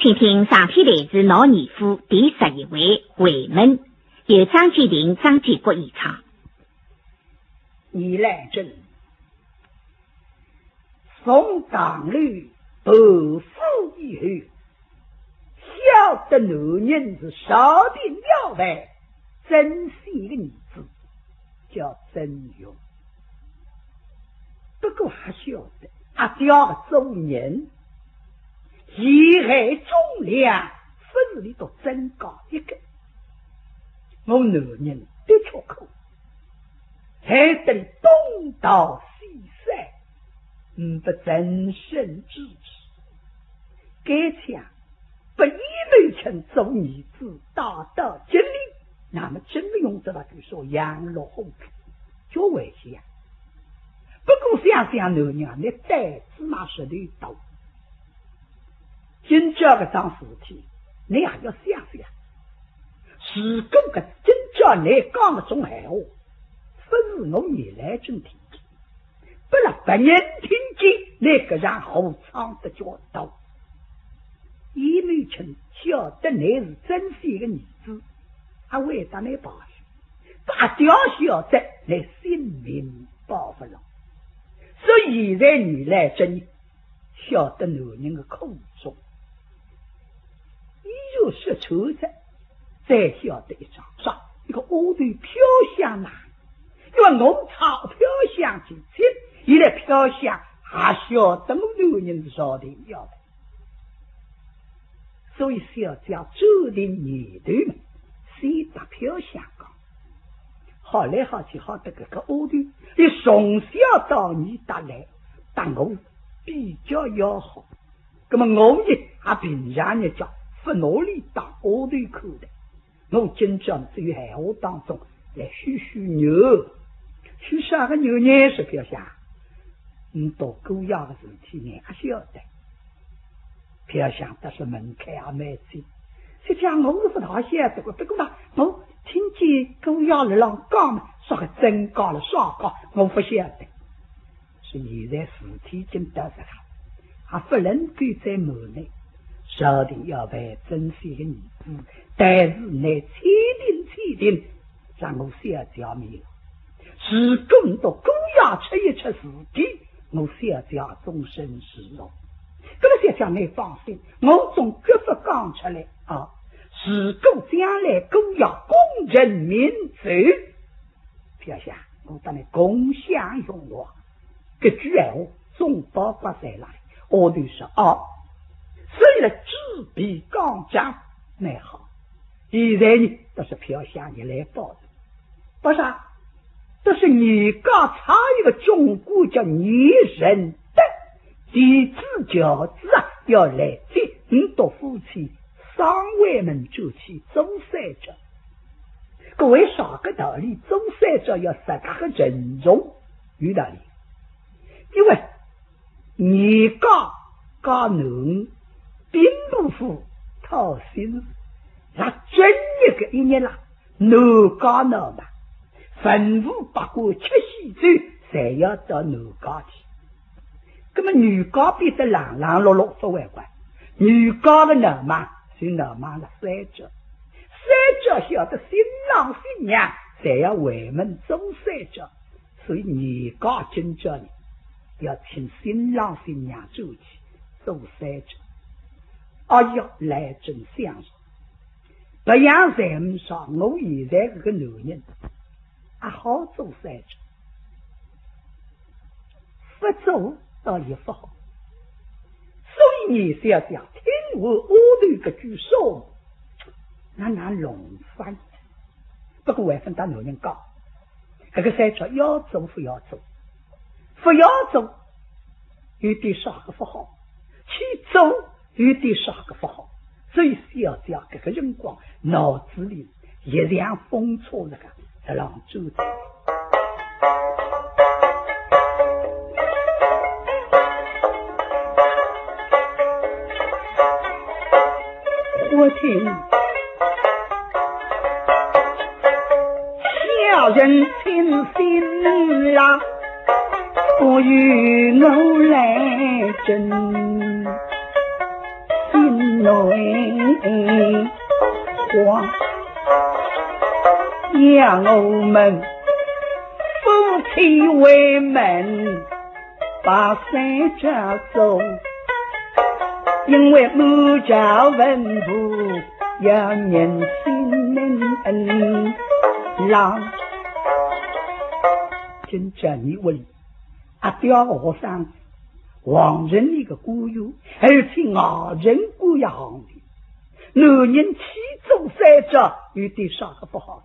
请听上篇来自老二夫第11回回门，由张继廷、张继国演唱。你来真宋党里伯父以后，晓得男人是少定要外珍惜的儿子，叫真勇。不过还晓得阿刁的做人厉害重量，分里都真高一个。我男人的确可还等东到西塞，不真身支持。该讲不以为成做儿子，大道经历，那么真不用得到就说羊肉红皮，就危险。不过想想男人啊，你带芝麻石头刀，今朝个桩事体，你也要想想。是公个今朝你讲的种闲话，不是我你来真听见，不然别人听见那个让后仓的脚刀。一没成晓得你是珍惜的儿子，还为他你报仇，大家晓得你性命报不了。所以现在你来真晓得男人的苦衷，你就是愁着，再晓得一张上一个乌头飘向哪，因为我钞票向前进，一来飘向还晓得我男人少的要的，所以是要将注定年头们先把飘向讲。好来好去好得这个乌头，你从小到你打来，但我比较要好，那么我呢还平常人叫不努力当乌头口的。我经常在闲话当中来嘘嘘牛，嘘啥个牛呢？是飘下，到狗咬的事体你还晓得。飘下但是门开也没进，实际上我是不大晓得的，不过嘛，我听见狗咬了浪讲嘛，说个真高了耍高，我不晓得。是现在事体已经得着了，还不能够在门内。少定要为珍惜的儿子，但是你确定让我小叫灭了。是公到公要吃一吃事体，我小叫终身是了。这个小叫你放心，我总绝不讲出来啊！是公将来公要公人民走，飘下我当你共享用我。这句话总包括在哪里？我就说所以呢，纸笔刚讲蛮好。现在呢，都是飘下你来报的，不是啊？这是你刚查一个中国叫拟人的弟子教子啊，要来接很多夫妻丧外门就去中山者。各位啥个道理？中山者要十个人容有道理，因为你刚能。并不负讨心，那真一个一年啦，南家那嘛，吩咐不过7夕周，才要到南家去。那么女家变得冷冷落落不外观，女家的男嘛是男嘛了三者晓得新郎新娘才要为门中三者，所以女家今朝呢要请新郎新娘走去做三者。来真相上，不像咱们说，我现在这个男人好做三者，不做倒也不好。所以你是要讲听我屋里个句说，那弄翻。不过外分当男人讲，这个三者要做不要做，不要做有点啥个不好，去做有点啥个不好，所以是要讲这个人光脑子里一辆风错那个在让走的。我听小人亲心啦，不与我来争。内黄，让我们夫妻为门把三家走，因为母家文武要人心让今朝你问阿刁和尚王人一个孤友，而且外人孤也行的，男人起走三者有点啥个不好，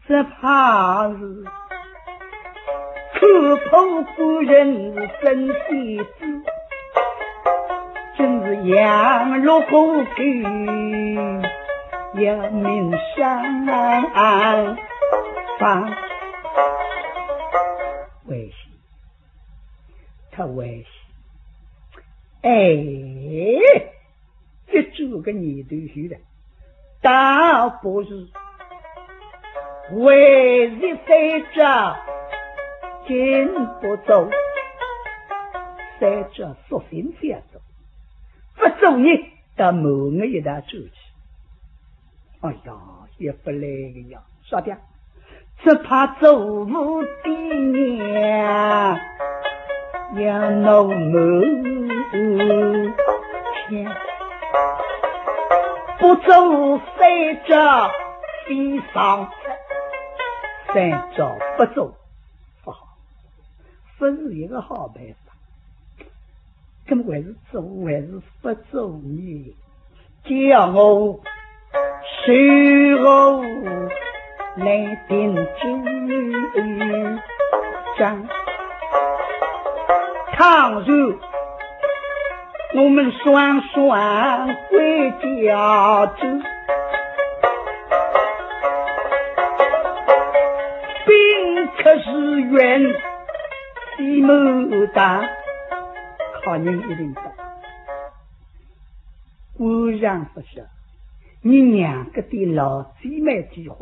这怕是可破夫人生妻子，真是羊肉虎皮要命上方危险，他危险，这这个女的去的，倒不是为日三者进不走，三者索性先走，不走呢，到某个一大走去。哎呀，也不来个呀，啥的？只怕走不的娘，要闹门前，不走三者必上，三者不走不好，不是一个好办法。根本还是走还是不走呢？叫我随后来定主张，倘若我们双双归家住，并可是愿西牡丹，靠人一定懂。果然不是，你两个的老姐妹几好，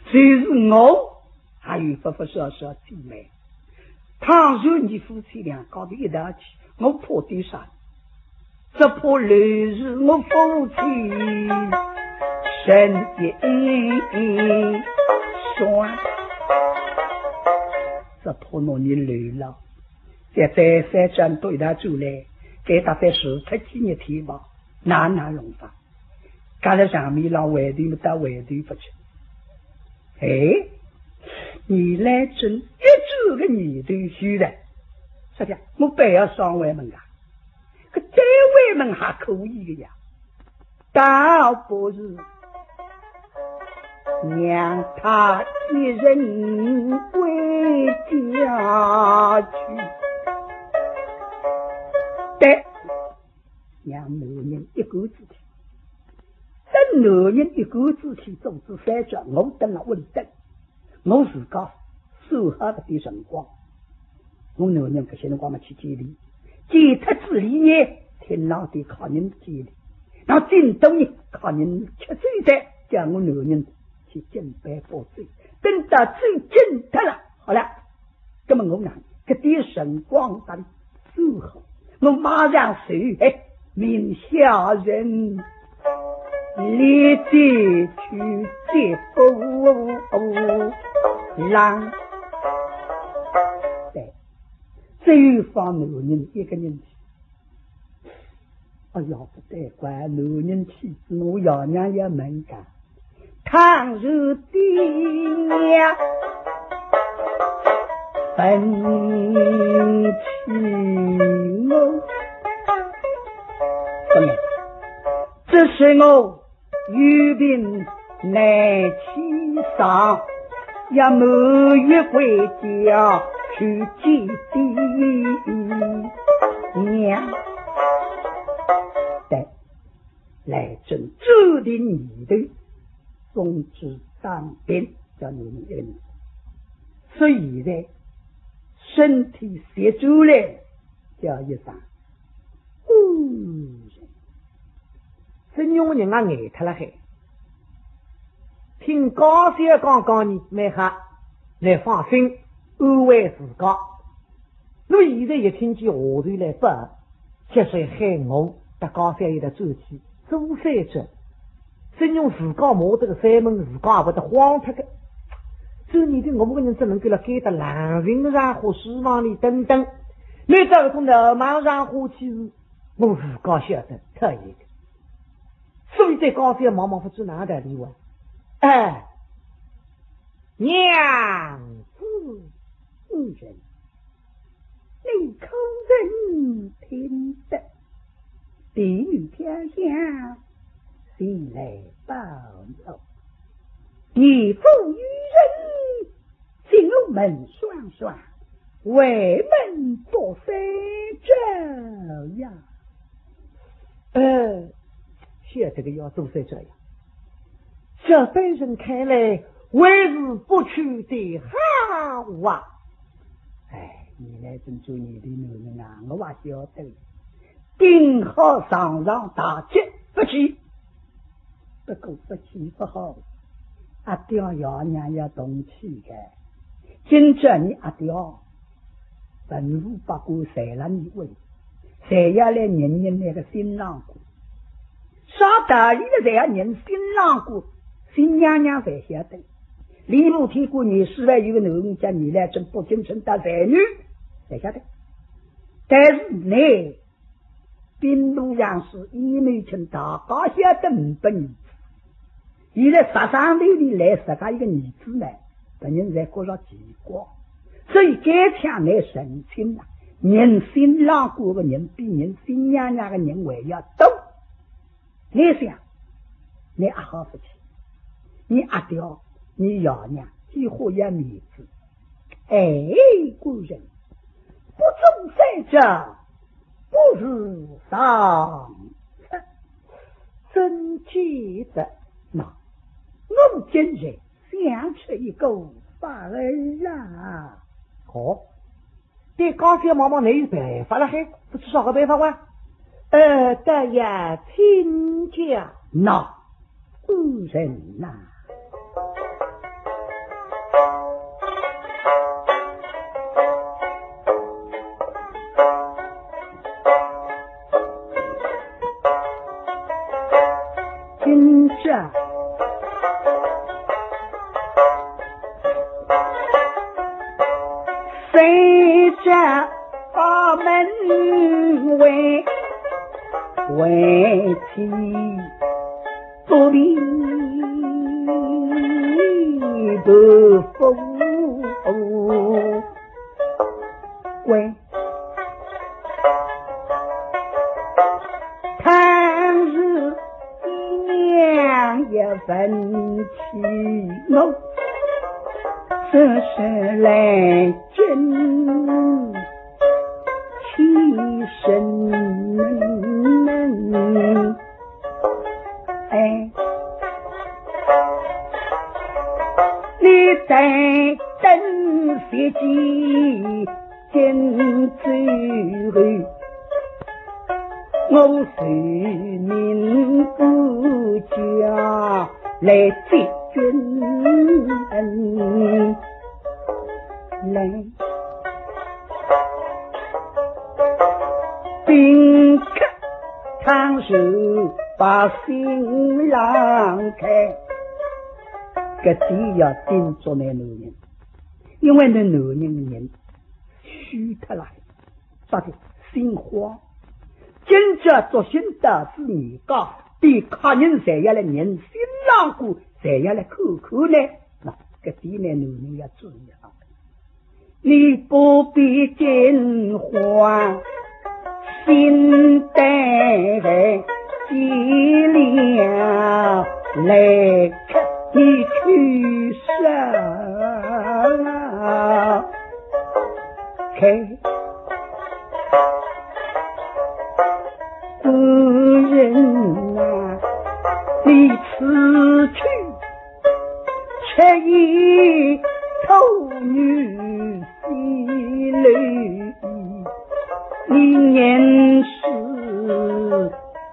虽是我还有不少姐妹，倘若你夫妻俩搞得一道去，我怕对啥？只怕来日我夫妻身一双，只怕侬你累了，在三站对他走来，给他在石头几日天吧，哪用法？干了上面让外地到外地不去。你来真一这个女的虚的，实际我不要上外门啊，可在外门还可以的呀，倒不是让他一人归家去，对，让男人一个字去。等男人一个字去做之三者，我等了稳等，我自家收好的辰光，我男人这些辰光嘛去接力，接他之里呢，天老的靠人接力，然后进东呢靠人吃醉的，叫我男人去准备报罪，等到最近的了，好了，那么我呢，这点辰光等收好，我马上收，明下人。立即去接夫郎，对，这一方男人一个人去，哎呀，不得怪男人妻子，我要娘也敏感，倘若的娘分起我，怎么？这是我御病来起上，要每月回家去祭地娘。对，来正注定你的宗旨当兵，叫你们人，所以呢，身体写出来叫一声，这女人啊，爱他了还。听高些刚刚你没哈来放心安慰自家。那么现在一听见下头来不，就是害我搭高山有的转起，做山者，真用自家摸这个山门，自家也不得慌脱的。这你的我们个人只能够了给的狼人上或希望里等等，没到从老马上火起时，我自家晓得可以的。所以在高山茫茫不知哪的地方，娘子人，你可人听得？地女天下，谁来报仇？你父与人，进入门双双，为门多非这样。现在这个要做成这样，这本人看来为是不去的好啊！你来真做你的女人啊，我还晓得。定好上大吉不去，不过不去不好。阿刁爷娘要动气的，今朝你阿刁，本府八股谁让你问？谁要来认认那个新郎姑？啥道理的谁要认新郎姑？新娘娘才晓得。李母听过你室外有个男人叫你来真不京城当才女，才晓得。但是你滨路上是一没成大高晓得五百女子，现在杀伤力里来十个一个女子呢，本人在觉着奇怪，所以该抢来神清了。认新郎姑的人比认新娘娘的人还要多。你想，你阿好不起，你阿刁，你爷娘几乎也面子。古人不忠在者，不是上策。真记得那我今日想出一个法儿啊！好，对高山茫茫你有办法了还不知啥个办法哇？大爷请讲。那古人呐，今朝随着把门为妻不必不富贵，倘日娘也分妻我，这是来真起身。你在等飞机进走，我是民不家来接君来，宾客倘是把新郎开，这地要盯着那男人，因为那男人的人虚脱了，啥的心慌。今朝做新的是你讲，对客人谁要来认新郎姑，谁要来看看呢？那这地呢，男人要注意啊！你不必惊慌，心带脊梁来看你去上开。古人啊，你此去却已头女西泪，你年事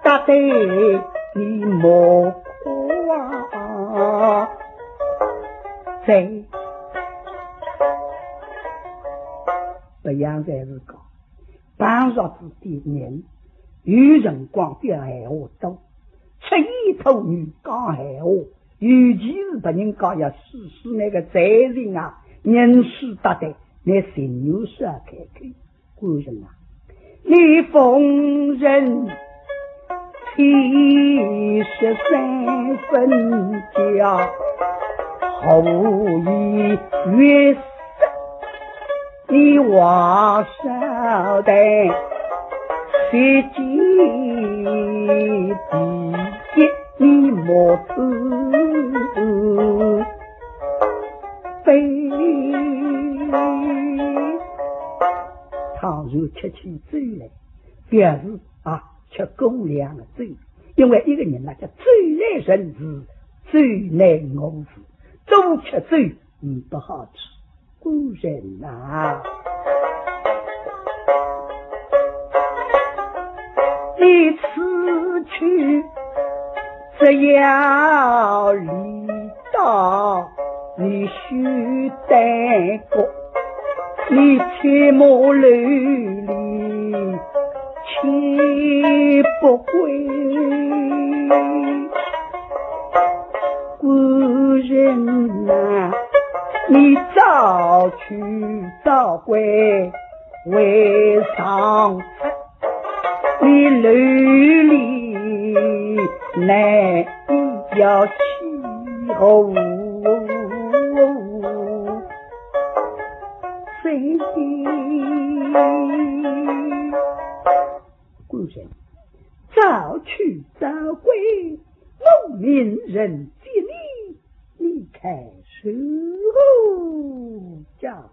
大得你莫夸在不样才是讲半日子的人有辰光表闲话多，出一头女讲闲话，尤其是别人讲要试试那个责任啊，人事搭的，那心有事开口。官人啊，你逢人73分家，后以约瑟，你话少的学经第一，你莫自卑。倘若吃起罪来，表示吃公粮的罪，因为一个人叫罪来人事，罪来我事，多吃罪不好吃。古人啊，你此去只要离道，你须待过，你切莫流离切不归。古人啊，你早去早归为上策，你流离难以要气候。谁古人早去早归，农民人接你开始叫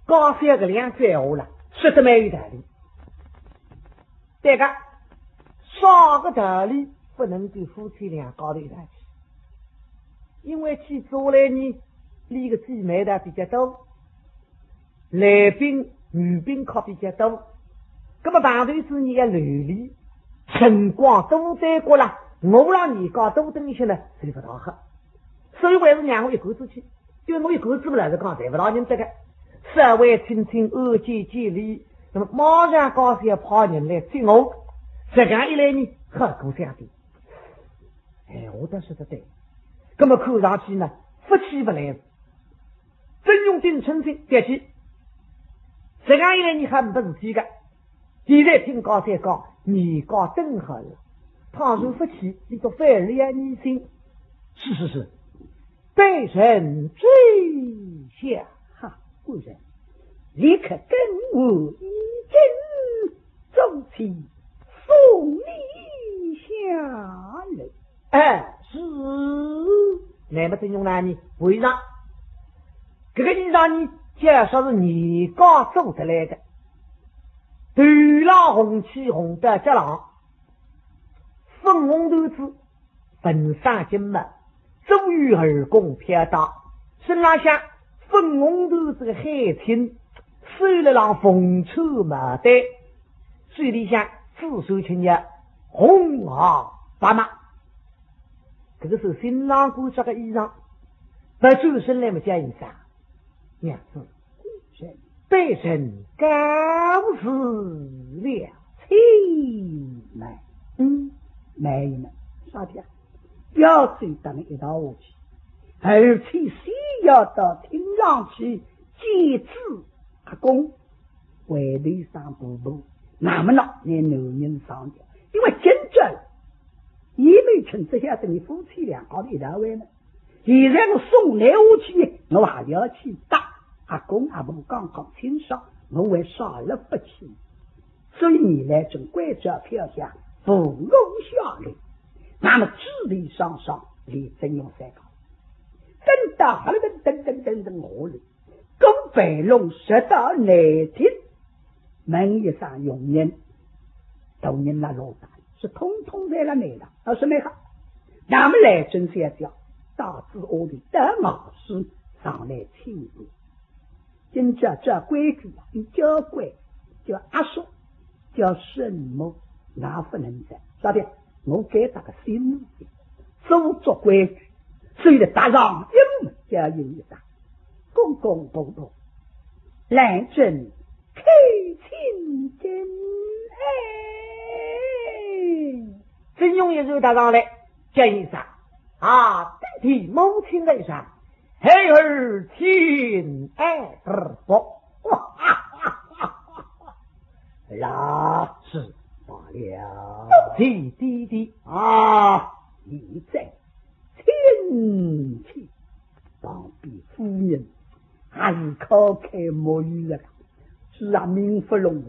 刚才个两句话了，说的没有道理。这个啥个道理不能对夫妻俩搞对在一起？因为去做来呢，离个姊妹的比较多，男宾女宾靠比较多，那么旁头是你的流离辰光都在过了，我让你搞多等一些呢，睡不着喝，所以还是让我一个子去，因为我一个子不来是讲睡不着人这个社会亲亲恶结结离，那么马上高些怕人来追我，这样一来呢，喝过相对，我倒说的对。那么看上去呢，夫妻不来，真用定称心再去，这样一来你还不是几个？现在听高才讲，你讲真好了，倘若夫妻你都反而要你心，是，被人追下哈，故人立刻跟我一阵走起，送你下来。是，那么真用哪里？为啥？这个衣裳呢，介绍是你刚做出来的，头浪红旗红的家郎，粉红头子，粉上金马，周瑜耳弓飘大，身上下粉红头子的海青，手了让风车马带，水里下自手青叶，红啊白马。这个是新郎姑这个衣裳，把周身来么加衣裳，娘子被人告死了气来，没呢，啥的，要追到那一道下去，而且需要到听上去几次阿公回头上步步，那么呢，你男人上去，因为真正也没趁这下子你夫妻俩搞的一道位呢。现在我送来下去，我还要去打阿公阿婆刚刚清爽，我会少了不起，所以你来从拐角飘下不容下来，那么智力上离真用三高，等到好了等我了，公北龙十到内天门一上用人都人那老大是通通在了内了，而是没好，那么来真下掉大致我的得老师上来庆祝，今朝这规矩你叫规叫阿叔叫什么那不能在啥的，我给他个心手做规矩，所以打上一叫一打公公公公来真开清真真用一手打上来，见一声啊，顶替母亲来上，孩儿亲爱儿不，那是罢了。弟弟弟啊，你在天气当比夫人还是靠开母语的，是啊，民不容，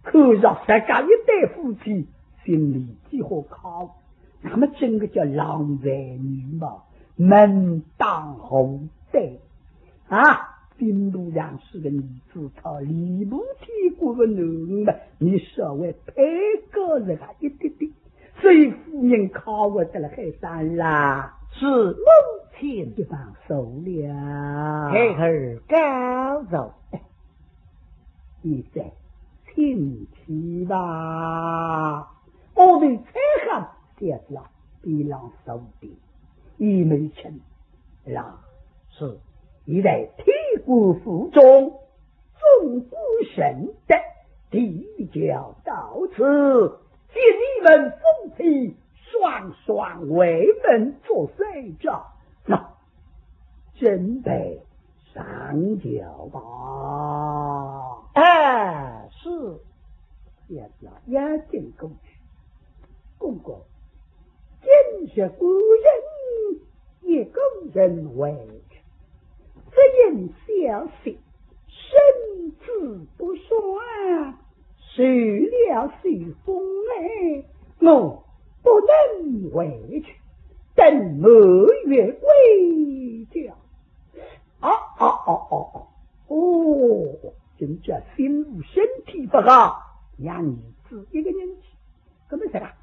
可让大家一对夫妻心里几何靠？那么整个叫郎才女貌，门当户对啊！金都让是个女子操，礼部提过个男的，你稍微配个人家一点点，所以夫人靠我得了海山啦，是母亲一帮手了，孩儿高走，你在亲戚吧？我们才喊写下比郎手的，一没成啦，是一在体骨腹中，纵骨神的地教到此，借你们风气，双双为门做随着，那准备上轿吧。哎，是也要眼睛过去，公公，真是古人也供人为去，只因小心，身子不爽，受了随风哎，我不能回去，等末月归家。真这心无身体不好，让儿子一个人去，怎么办？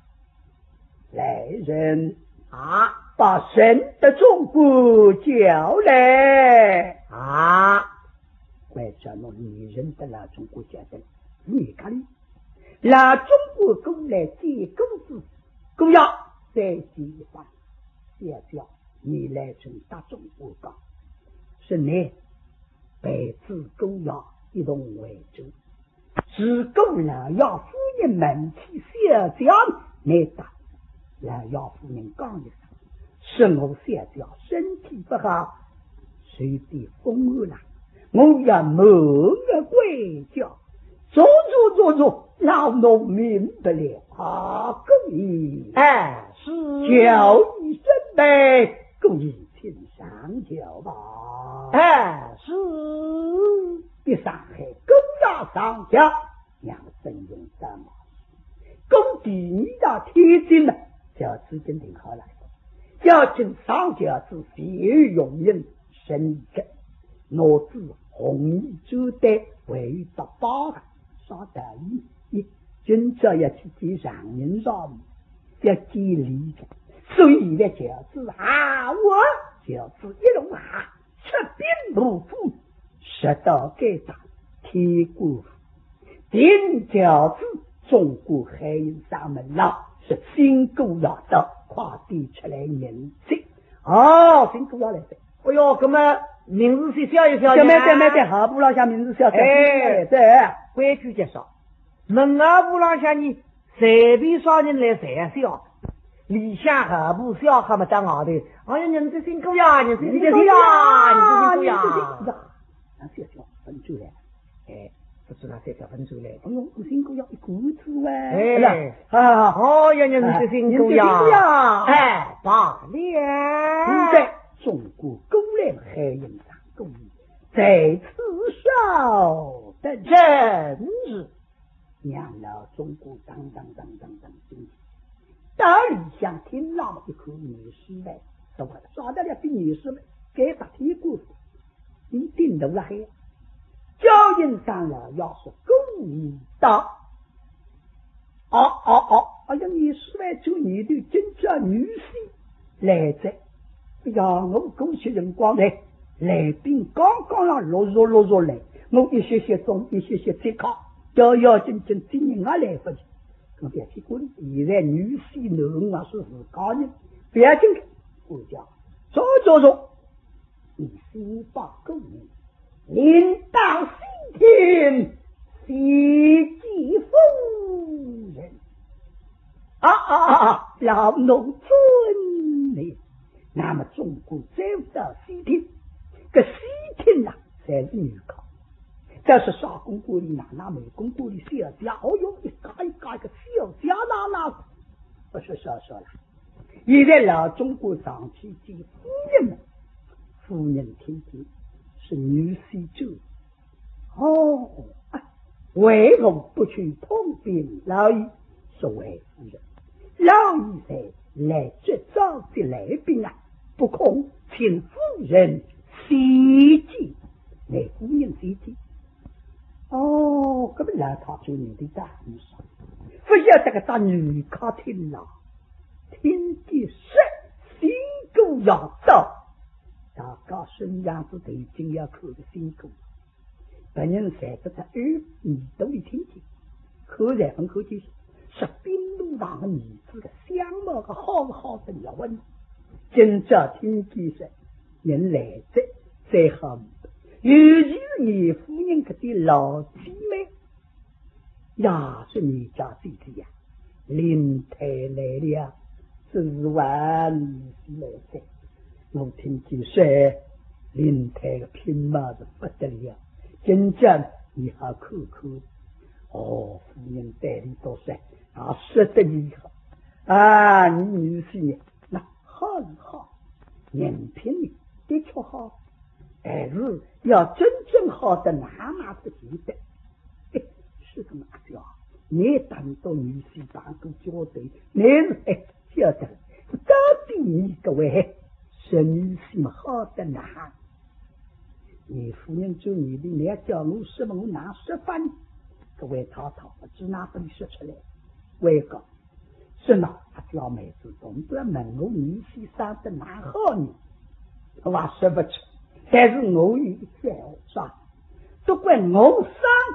来人啊，把神的中国叫来啊！快叫那女人的那中国叫的，你看，那中国公来接公子，公要再计划，谢叫你来成大中国港，是你被子公要一同为主，是公了要夫人们去谢叫你打。让姚夫人讲一声，是我小脚身体不好，随地风雨了，我要某个归家，走，老农民不了啊！公益，哎，是叫你准备，公益请上轿吧。哎，是一上海公要上轿，让真用什么？公第你要贴近了。叫资金挺好了，要进上轿子别于容人身着，我自红衣遮带为到包的啥得意，今朝要去见上人上要见礼的，所以呢轿子啊，我轿子一路啊，吃兵不服，十道该打铁骨，点轿子中国海人上门了。是新姑要到，快点出来认识。哦，新姑要来噻。哎呦，哥们，名字是叫一叫，没得，好不老下名字叫哎，对，规矩介绍。门儿不让下你随便啥人来谁笑，里下何不笑他们当好的？哎呀，人是新姑呀，你是新姑呀，你是新姑呀，那是叫分出来，哎。不是那些小分出来，哎呦，我辛苦要一股子哎，哦呀，人是辛苦呀，哎，罢了。现在中国公来海人上公在此少的真是娘老中国当到里想听那么一口女尸来，怎么抓得了比女尸来给他提过你顶头了还交人上了要是公义的哎呀你是来做你的真正女婿来着哎呀我恭喜人光来宾刚刚让落来我一些中一些接考要真今年我来不及我别去管现在女婿男是自家人别紧我讲走你先把公义领导西天西继夫人老农尊呢？那么中国走到西天，这西天呐，才是女考。这是少公锅里哪美公锅里小家，一家一家个小家哪不是说了。现在老中国上去见夫人们，夫人听听是女婿主为何不去通禀老爷？说为夫人，老爷才来这召集来宾啊，不空请夫人西进，来夫人西进。这么老太就你的大女婿，不晓得个大女客厅了，听见辛苦要到，大家孙样子都已经要看的辛苦，本人才在他耳朵里听见，可然很可见是边路上的女子的相貌个好的要问，今朝听见是人来这最好。尤其是你夫人可的老姐妹，呀，是你家弟弟呀，林太来了，是万来在。我听见说林太的品貌是不得了，今朝你好看看，夫人带你多说说得你好你女婿那好，人品的确好。但是要真正好的哪是记得，是这么叫你当做女婿当个交代，你是晓得到底你各位是女婿嘛好的哪？你夫人做你的，你要叫我什么我拿说法呢？各位太太只拿把你说出来，为个是哪叫妹子总不要问我女婿生的哪好呢？我说不出。但是我有一个说，不管我三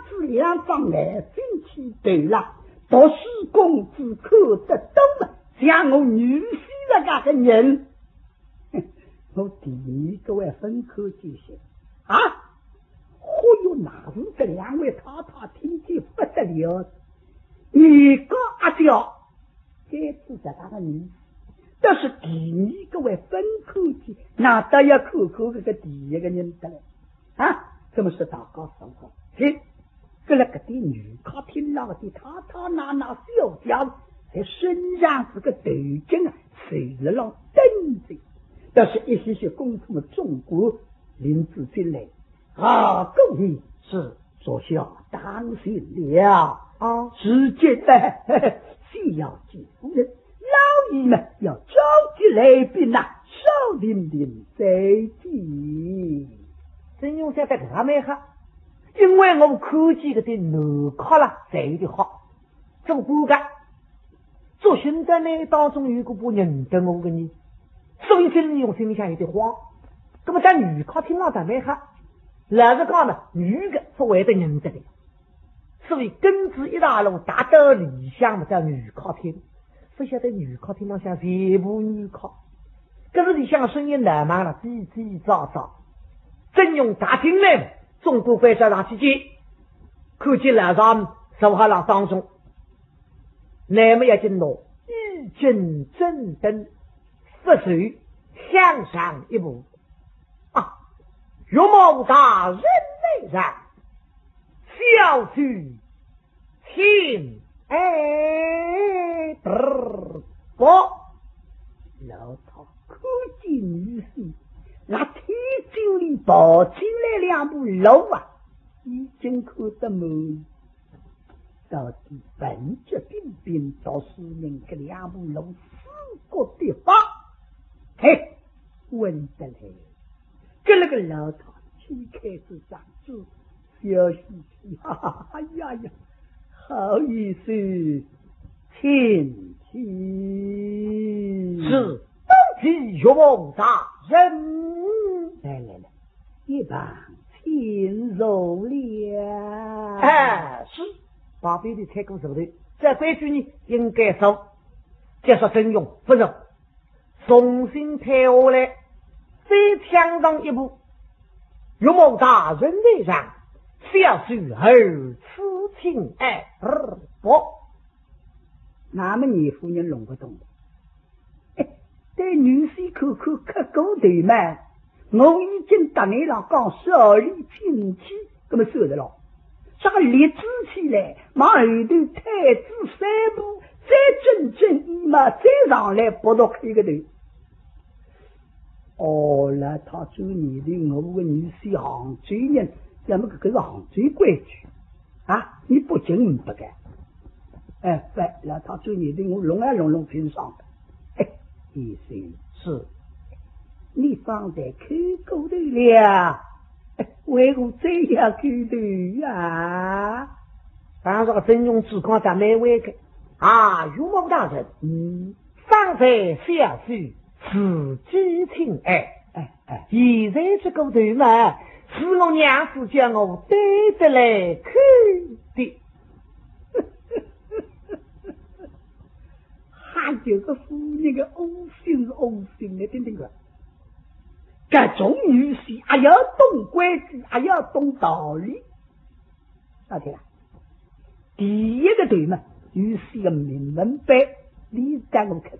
次两方来进去对了，读书公子看得懂了，像我女婿那个人，我第一个位分科这些忽悠哪是这两位太太听见不得了，你个叫该知道他的女婿。这是第一个位分口的，那都要看看这个第一个人的了怎么是大家说过？这那个的女客厅那个的他那小家在身上是个头巾随了了凳子，这是一些功夫的中国林子进来各位是所需要当心了直接的需要几夫人。老爷们要召集来宾少林在即。真用在这没哈，因为我科技的脑壳了贼的好，做不干。做现在呢当中有个不认得我的人，所以今日用心里想有点慌。那么在女客厅上在没哈，老实讲呢，女的所谓的认得的，所以根治一大路达到理想的叫女客厅。不晓得女客厅上像全部女客，可是你像声音难慢了，叽叽喳喳，真用大厅呢，中国会上上去见，看见老上手下了当中，那么要进入一军正灯，不随向上一步玉某大人内然，小婿听不，老头看见女婿，那天井里跑进来两部楼已经看得满，到底本着兵兵到四人个两部楼四个地方，问得来，跟那个老头气开始长住，小嘻嘻，呀，好意思。请是当起玉某大人，来，一旁请入了。是把别的开工手的，这规矩呢应该守。接受真用不是重新退下来，再抢上一步，岳某大人在上，小婿儿此情不。那么你夫人弄不懂的，对女婿口口刻骨头嘛，我已经答你了，讲手里亲戚，那么说的了。这个立志起来，往后头太子三步，再整整一嘛，再上来不到开个头。哦，那他做你的我个女婿杭州人，要么这个是杭州规矩啊，你不敬不干。对，那他做你的我弄啊弄平上的。医生是，你放在口骨头了，为何这样口头啊？当这个真用之光在内外个啊，岳某大人，放在小婿此激情现在这个头嘛，是我娘夫叫我对着来看的。还就是夫人的恶心的，听听看。各种女婿还要懂规矩，还要懂道理。哪天啊？第一个对嘛，女婿的明文白，你带我看的。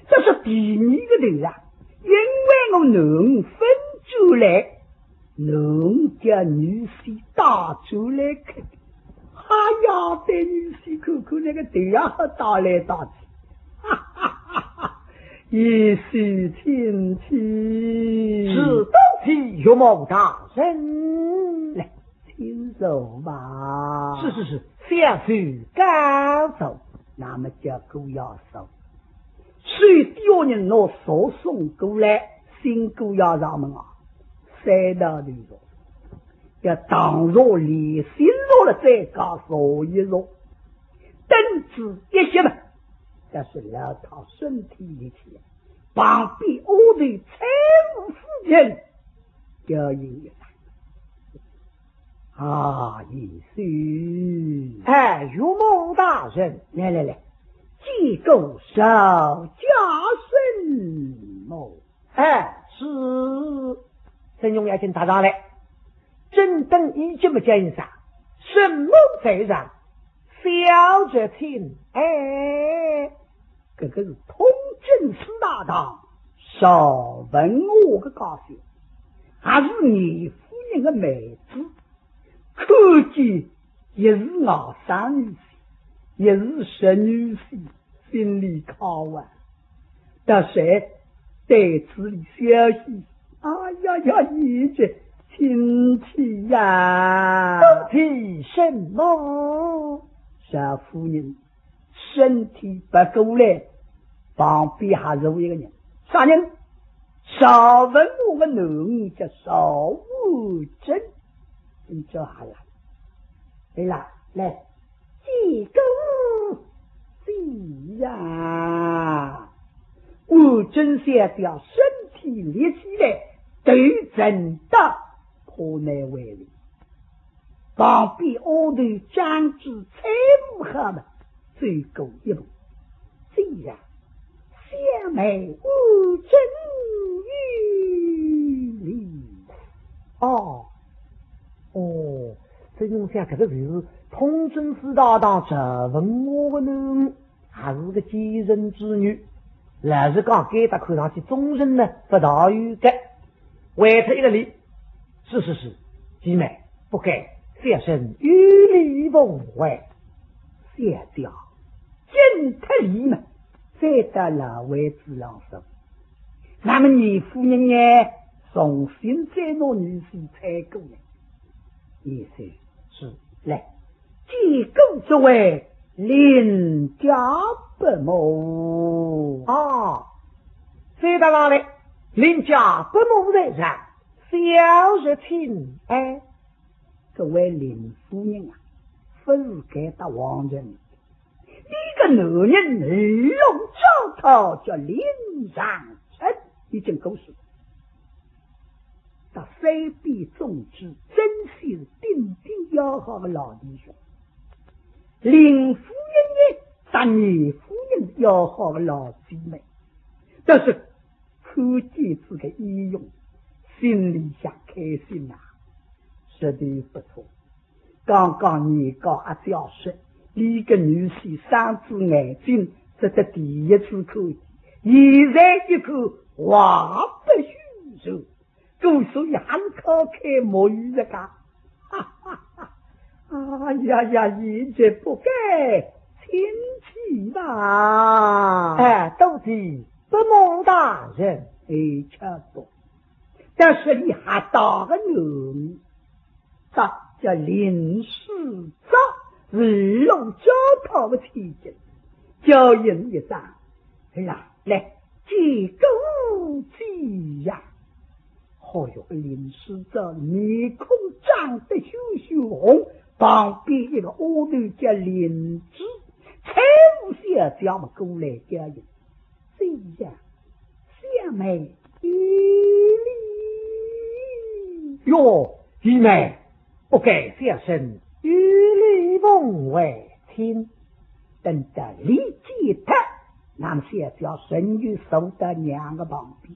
这是第二个对啊，因为我能分出来，能叫女婿打出来看。还要对女婿看看那个对啊，打来打去。一时亲戚是东西岳某大人来请走吧。是，小婿刚走，那么叫狗要收。谁丢人拿手送过来，新狗要上门啊，三道的说要当若离心若了再搞所一若等之一些嘛。但是老他身体力气，旁边屋里财务夫人要赢一场啊！意思岳某大人，来，记够手加身哦。是陈永要请他上来，正等已经没见上，什么在上，小者听这个是通政司大堂少问我个高兴，还是你夫人的妹子，可见也是我三女婿，也是十女婿，心里靠啊！但是对此里消息，你这亲戚呀，提什么？少夫人身体不够嘞，旁边还有一个人，啥人？少文我的男儿叫少武珍，你叫下来，对啦，来，几个几呀？武珍想要身体力气来，对真的可难为力。旁边屋头将至财务下嘛，最高一步，这样相美无真于理。这种想这个是通政司大堂这问我的呢，还是个继任之女，老实讲给他看上去终身呢不大有的，为他一个理，是，姐妹不该小生与理不违，下掉进特里嘛，再得老位子老手。那么你夫人呢，重新再拿女婿采购呢？意思是来结构作为邻家不谋再到哪里邻家不谋在上，小日亲这位林夫人啊，不是该当王人，一个男人耳聋交头叫林上臣，已经够数。他三臂重之，真是顶顶要好的老弟兄。林夫人呢，当你夫人要好的老姊妹，但是可见这个义勇，心里想开心呐。绝对不错。刚刚年高阿教说，一个女婿三只眼睛，这个第一次口气，现在一口话不虚说，故所很靠开母语的噶，哈哈哈！哎呀呀，一切不该亲戚吧？哎，都是不蒙大人，哎，差不多。但是你还打个女，这叫临时招，日用教套的体检，教人一张，来记勾记呀。哦哟，临时招面孔长得羞羞红，旁边一个阿头叫林子，财务小将嘛过来教人，这样小妹一哟，姨妹，不该小声，与李凤为亲。等着李记他，那么小将顺于守在两个旁边。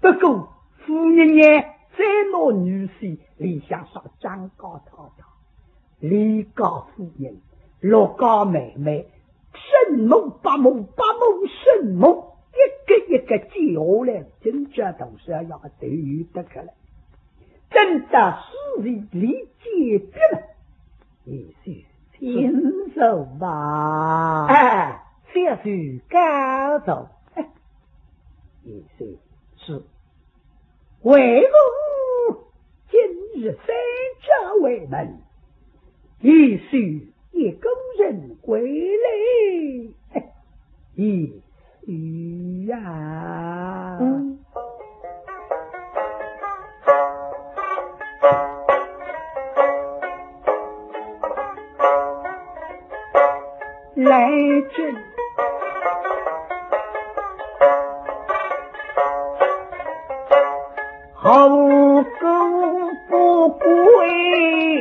不过夫人也再拿女婿李想上张高太太，李高夫人，陆高妹妹，神母八母八母神母，一个接下来，真这都是要对于得可了。真的是理解别了，也许亲手吧。哎，小婿高走，也许是为何今日三者为门，也许一个人归来，也许呀。来真后宫不归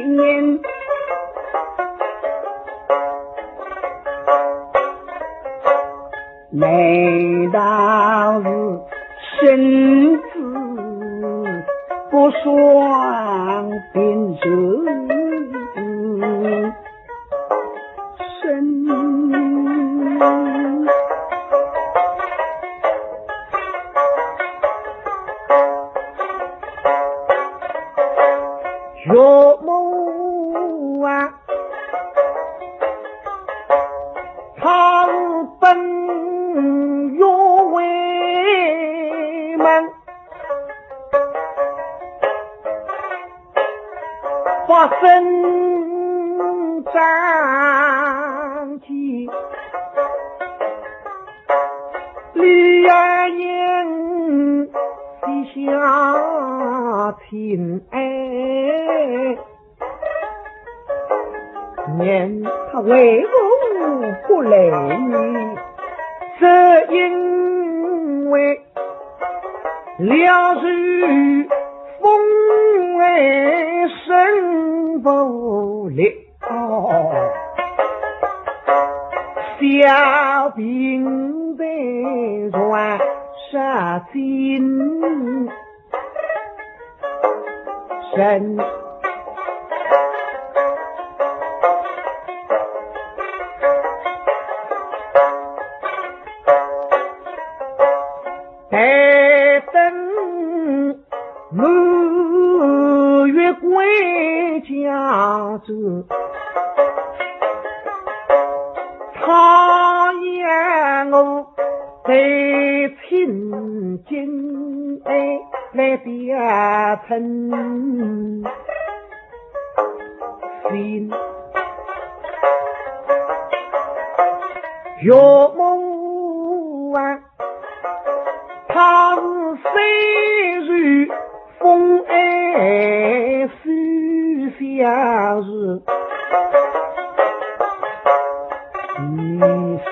人，难道是身子不双并人？岳母啊，他本岳为门，发生战气，李二人西下亲爱。念他为何不来呢？这因为了日风来生不了，小兵在转杀心神。待等满月归家子，他言我在亲近来别称心，岳母啊，他是虽日风爱思夏日，你是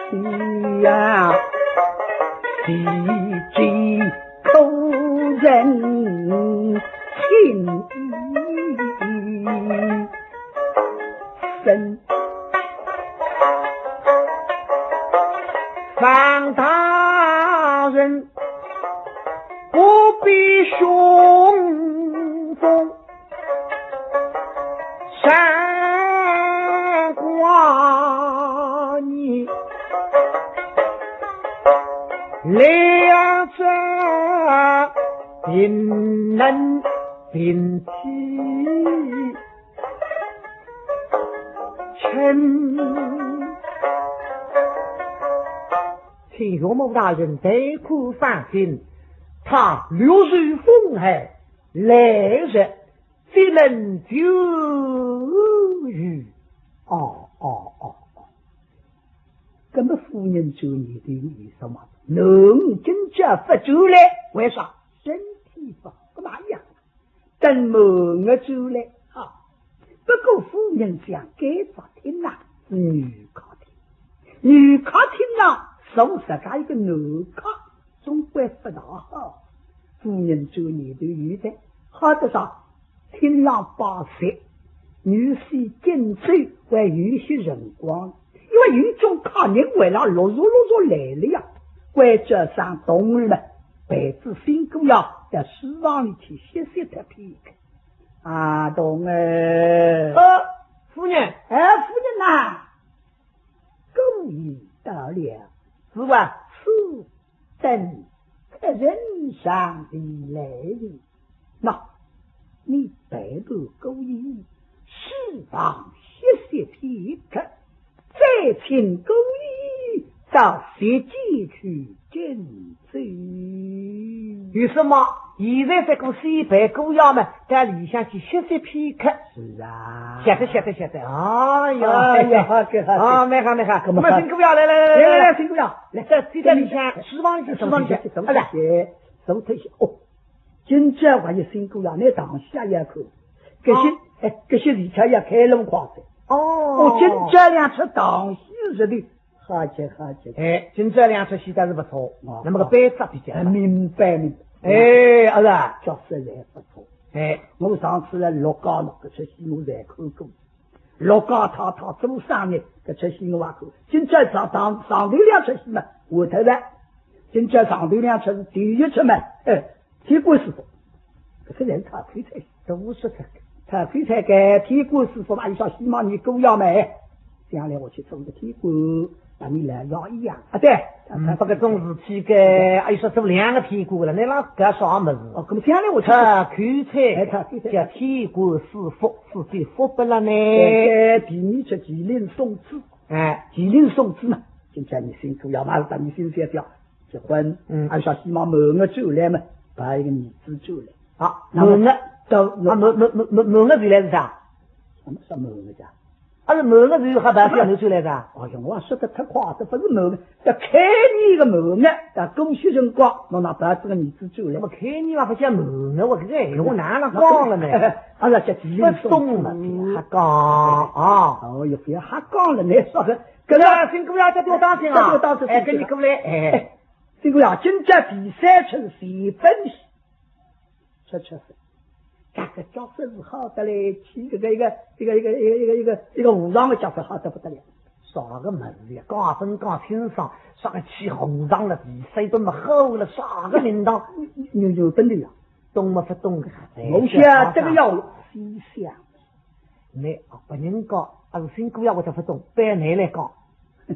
呀几句口人情深，方大人不必雄风，两者并能并起，请岳母大人得苦放心，他流水风海，来日必能救于。那么夫人就你的意思嘛？能真正不走来，为啥？身体不干嘛样？等某个走来啊！不过夫人想改造厅呐，是女客厅，女客厅呐，送自家一个男客，总归不大好。夫人做你的语的，好的啥？厅上摆设，女婿进水还有些辰光。因为有一种客人为了陆续来了呀，关节上动物们辈子辛苦呀，在书房里去歇歇他片刻。啊，懂夫人，夫人呐，公已到了，是吧？是等客人上礼来的。那你摆布勾引，书房歇歇片刻。再请公义到学界去见罪。有什么？现在这个西北狗妖们在里向去休息片刻。是啊，晓得。哎呀，好，没好。我们新狗妖来，新狗妖来，在里向书房里去，走退些。哦，今朝还有新狗妖，你当下一口，这些李家也开龙夸的。今朝两出当西日的，好极。今朝两出戏倒是不错。那么个班子比较明白。儿子，角色也不错。我上次来陆家那个出戏我才看过，陆家太太做生意，这出戏我也看。今朝上头两出戏嘛，下头了。今朝上头两出是第一出嘛，天官师傅，这个人他推才都50岁。他非才给天官师傅嘛，你说希望你狗要买，将来我去做个天官，把你来要一样啊！对，他这个种事体给，哎说做2个天官了，你那干啥么子？那么将来我去他口才叫天官师傅，是最福不了呢。第2出吉林送子，吉林送子嘛，今天你辛苦要马上把你先掉结婚，还说希望某个走来嘛，把一个女子走来。好，某个。某个谁来是啥？什么某个家？是某个谁还把小牛出来的？哎呀，我说的太夸张，不是某个，要开你一个某个，在公休辰光，那把这个女子走来。那么开你嘛不叫某个，我这个我哪能讲了呢？叫吉林送了，还讲啊？哦哟，不要还讲了，你说个，这个新姑娘这多当心啊！跟你过来，新姑娘，今朝第3出是谁分析？这这个角色是好的嘞，起一个武装的角色好得不得了。啥个么子呀？讲分讲清爽，啥个起红上了，比赛都没好了，啥个领导有真的呀？懂么不懂？我想这个要思想。你不能讲，是辛苦呀，我就不懂，别你来讲。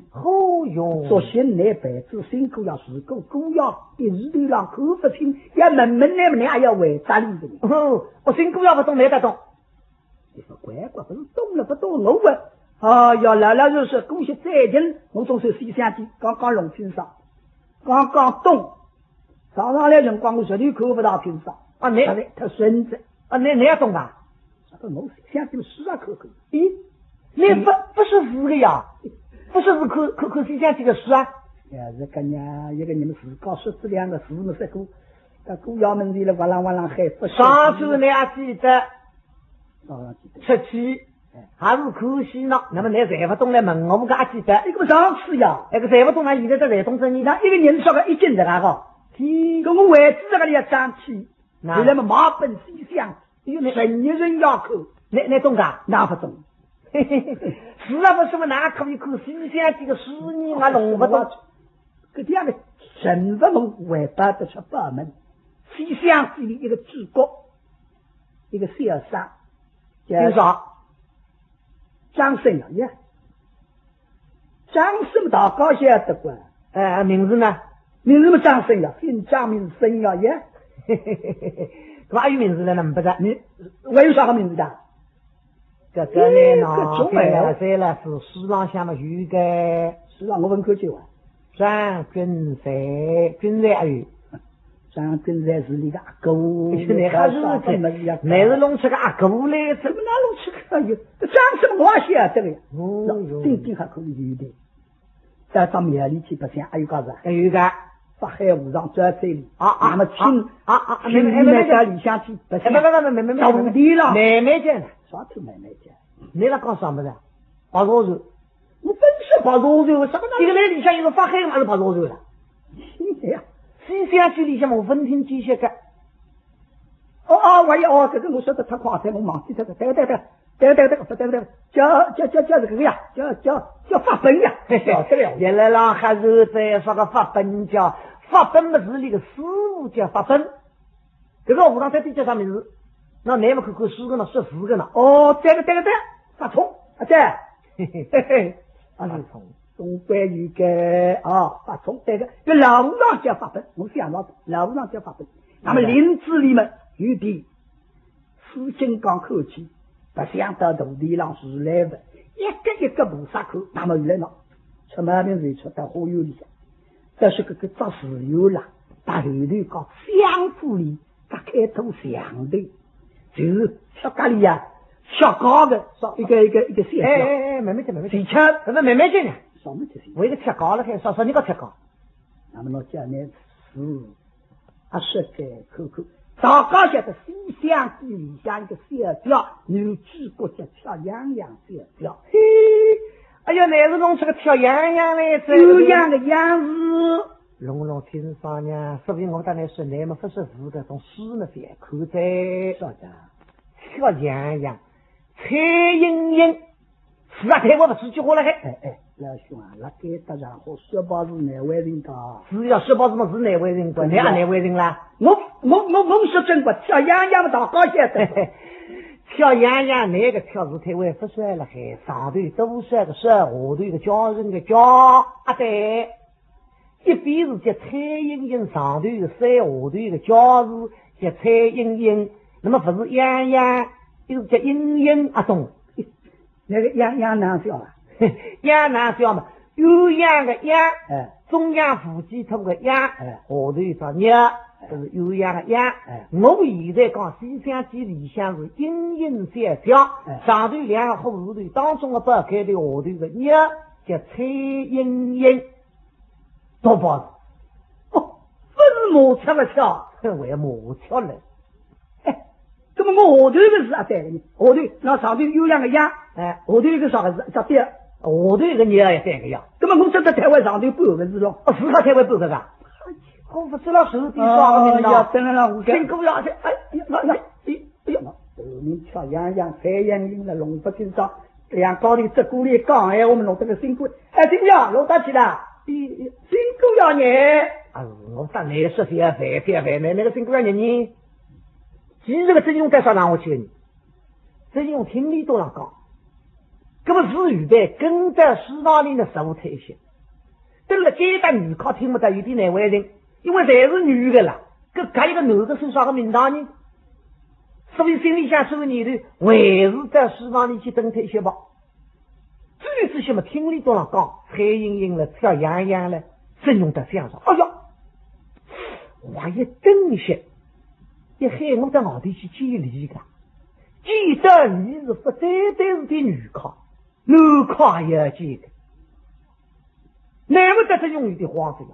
好用，说现在辈子辛苦要是个公要一日头上口不清，要门那么你还要为啥理的？我辛苦要不懂，没得懂。你说乖不是懂了不懂我问。要来就是恭喜再见，我总是思想的刚刚弄清爽，刚刚懂。上来辰光我绝对看不到平爽。你他孙子你也懂啊？我想这么实啊可。咦，你不是是个呀？不是看思想这个书啊？这个呢，一个你们自告说这2个字么是个，在古窑门里了哇啦还不。上次你还记得出去还是可惜呢？那么你才不懂来问我们还记得？一个上次呀，那个才不懂啊！现在在懂生意，那一个人说个一斤这个哈，跟我位置这个里要长起，那么马本思想，神一人要口，你懂噶？那不懂。是啊，不是我哪可以看思想这个书呢？我弄不懂。这样的神不门外八得出八门，思想这里一个治国，一个小商，叫啥？张生呀，张生大高晓得过？名字呢？名字么张生呀，姓张名生呀耶。这还有名字的呢，不是？你我有啥个名字的？这个呢，中文这了是书上向的有个，是让我问口句话。张君山，君山还有。张君山是你的阿哥，你还是那是弄出个阿哥来，怎么哪弄出个有？张什么我晓得的，顶顶还可以有的。再到庙里去不行，还有个啥？还有个法海和尚转这里那么请妹妹家里向去不行，妹到屋里了。妹妹讲的，啥叫妹妹讲？你那讲啥么子？白肉肉，我本是白肉肉，什么？这个那里向有个法海嘛是白肉肉了。哎呀！西厢记里向我分听几些个。我要这个我说的太夸张，我忘记这个，对，叫这个呀，叫法本呀，晓得了。原来啦还是在说个法本叫法本的是那个师傅叫法本，这个武当在地叫啥名字？那你们看看4个呢，14个呢？对，法聪对，法聪。东关有个法聪，这个老和尚叫法本，我想到老和尚叫法本。那么林子里面有的四金刚口气，不想到土地上是来的，一个菩萨口，那么来了，出门名就出到花园里向，这是个做石油啦，把后头搞香布里，他开头香的，就是小咖喱呀，小高的，一个线妹妹讲，谁吃？那妹妹讲呢？什么就是？我一个贴高了，还说你个贴高。那么我叫你是个口，大家晓得西厢记里向一个小调，女主角叫跳洋洋小调。嘿，哎呀，那是弄出个跳洋洋来，有样的样子。龙听上呢，说不定我当然说你们不是字的，从书呢边看在啥的？跳洋洋，蔡英英，是啊，台湾不是句话了还。老兄啊，那给大家好，说包是哪位人的？是要说包是么是哪位人的？你也哪位人啦？我说真话，跳洋洋的大高些的。跳洋洋那个跳是台湾不算了还，上头都算个算，下头一个叫人个叫对。一边是叫蔡英英，上头一个算，下头一个叫是叫蔡英英，那么不是洋洋，一个叫英英懂？那个洋洋难叫啊。央难叫嘛，有央个央，中央腹肌痛个央，下头一个鸟，就是有央个央。我现在讲西厢记里向是阴阴相调，上头2个虎头，当中个不开的，下头一个鸟叫蔡英英，多包子。不是马跳了跳，我要马跳了。那么我下头个是啊对的，下头那上头有两个央，下头一个啥个是叫对。下头一个鸟也三个样，那么我这在台湾上头半个是咯，是他台湾半个啥？我不知道手底耍个名堂，等了我辛苦了，你跳洋洋，太阳领了龙不清爽，2高的这股里讲我们弄这个辛苦，辛苦呀，弄得起来，辛苦呀你，我当你说些饭那个辛苦呀你，其实这个真用在啥让我去你，真用听力都能讲。那么是预备跟在市场里的受退些，等了简单女考听不到有点难为人，因为侪是女的啦，搿一个男的是啥个名堂呢？所以心里想说你的还是在市场里去等退些吧。至于这些嘛，听力都能讲，蔡英英了，跳洋洋了，真用得相上。哎呀，我一等一些，一喊我到外地去见礼个，记得你是不单单是的女考。男考也要记得，难不得这用你的话子呀？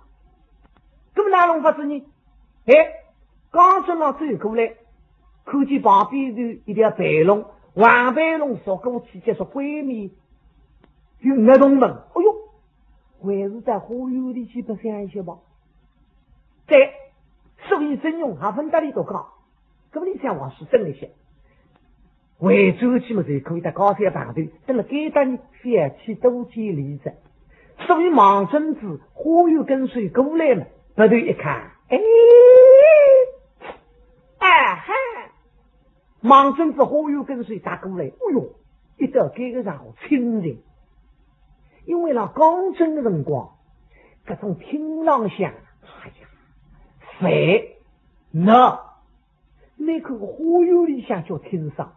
那么哪弄法子呢？刚正上走过来，看见旁边的一条白龙，黄白龙说过去就是闺蜜，有那种门，哎呦，还是在花园里去不想一些吧？对，所以真用还分大里都讲，那么你想往是真一些。为周期嘛，就可以在高山旁头，等了给到你小气多见离子，所以盲孙子花园跟随过来嘛，不对一看，盲孙子花园跟随打过来，哎呦，一到这个上好亲人，因为那刚正的辰光，各种听浪响，哎废，那那口花园里向叫听上，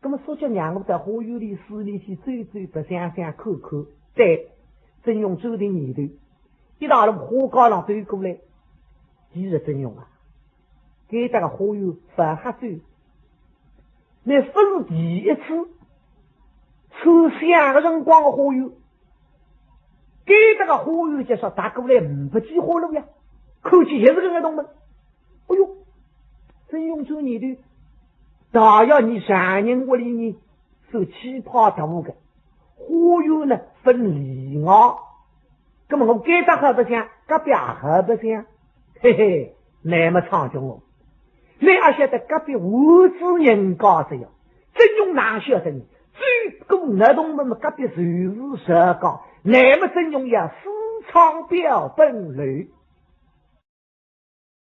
那么说叫让我在花园里市里去走走，白想想看看，对，真用走的年头，一大路花高上走过来，其实真用啊，给这个花园反黑走，那不是第一次抽象的辰光的花园，给这个花园就说打过来不计花路呀，口气也是个动门，哎呦，真用走年头。大要你三人屋里呢是奇葩大屋的花园呢分里外，那么我给他好不想，隔壁好不想，嘿嘿，那么长久哦。你也晓得隔壁无知人家这样，真用哪晓得你？最公儿童们隔壁就是蛇高，那么真用呀私藏标本类。